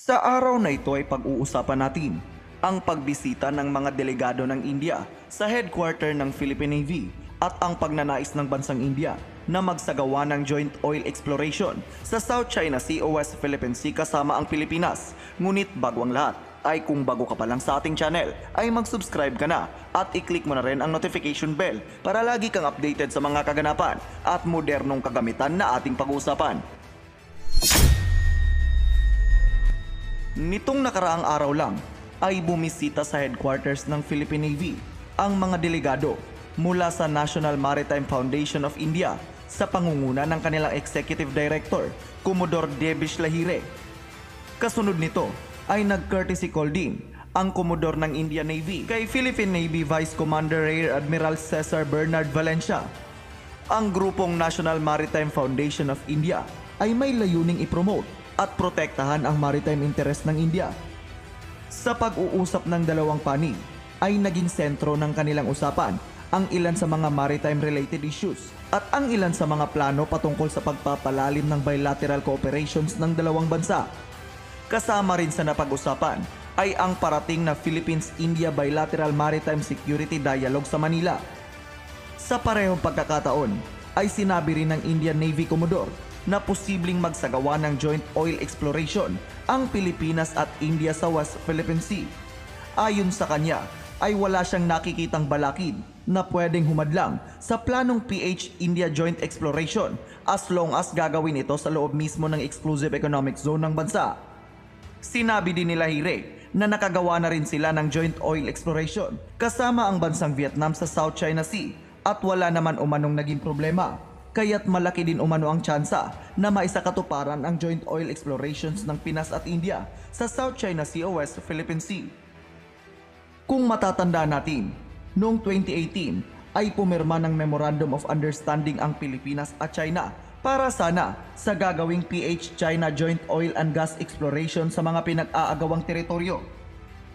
Sa araw na ito ay pag-uusapan natin ang pagbisita ng mga delegado ng India sa headquarter ng Philippine Navy at ang pagnanais ng bansang India na magsagawa ng joint oil exploration sa South China Sea o West Philippine Sea kasama ang Pilipinas. Ngunit bago ang lahat, ay kung bago ka pa lang sa ating channel, ay mag-subscribe ka na at i-click mo na rin ang notification bell para lagi kang updated sa mga kaganapan at modernong kagamitan na ating pag-uusapan. Nitong nakaraang araw lang ay bumisita sa headquarters ng Philippine Navy ang mga delegado mula sa National Maritime Foundation of India sa pangunguna ng kanilang Executive Director, Commodore Debish Lahire. Kasunod nito ay nag-courtesy call din ang Commodore ng Indian Navy kay Philippine Navy Vice Commander Rear Admiral Cesar Bernard Valencia. Ang grupong National Maritime Foundation of India ay may layuning i-promote at protektahan ang maritime interest ng India. Sa pag-uusap ng dalawang panig ay naging sentro ng kanilang usapan ang ilan sa mga maritime-related issues at ang ilan sa mga plano patungkol sa pagpapalalim ng bilateral cooperations ng dalawang bansa. Kasama rin sa napag-usapan ay ang parating na Philippines-India Bilateral Maritime Security Dialogue sa Manila. Sa parehong pagkakataon ay sinabi rin ng Indian Navy Commodore na posibleng magsagawa ng joint oil exploration ang Pilipinas at India sa West Philippine Sea. Ayon sa kanya ay wala siyang nakikitang balakid na pwedeng humadlang sa planong PH-India Joint Exploration as long as gagawin ito sa loob mismo ng Exclusive Economic Zone ng bansa. Sinabi din nila Lahire na nakagawa na rin sila ng joint oil exploration kasama ang bansang Vietnam sa South China Sea at wala naman umanong naging problema. Kaya't malaki din umano ang tsansa na maisakatuparan ang joint oil explorations ng Pinas at India sa South China Sea o West Philippine Sea. Kung matatanda natin, noong 2018 ay pumirma ng Memorandum of Understanding ang Pilipinas at China para sana sa gagawing PH-China Joint Oil and Gas Exploration sa mga pinag-aagawang teritoryo.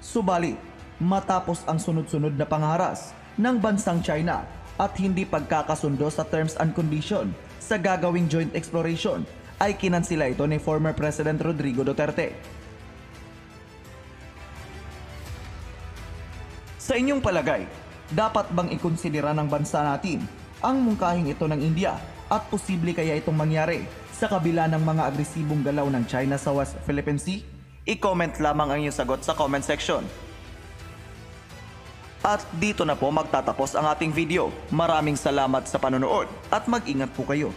Subalit, matapos ang sunod-sunod na pangharas ng bansang China at hindi pagkakasundo sa terms and condition sa gagawing joint exploration, ay kinansila ito ni former President Rodrigo Duterte. Sa inyong palagay, dapat bang ikonsidera ng bansa natin ang mungkahing ito ng India at posible kaya itong mangyari sa kabila ng mga agresibong galaw ng China sa West Philippine Sea? I-comment lamang ang inyong sagot sa comment section. At dito na po magtatapos ang ating video. Maraming salamat sa panonood at mag-ingat po kayo.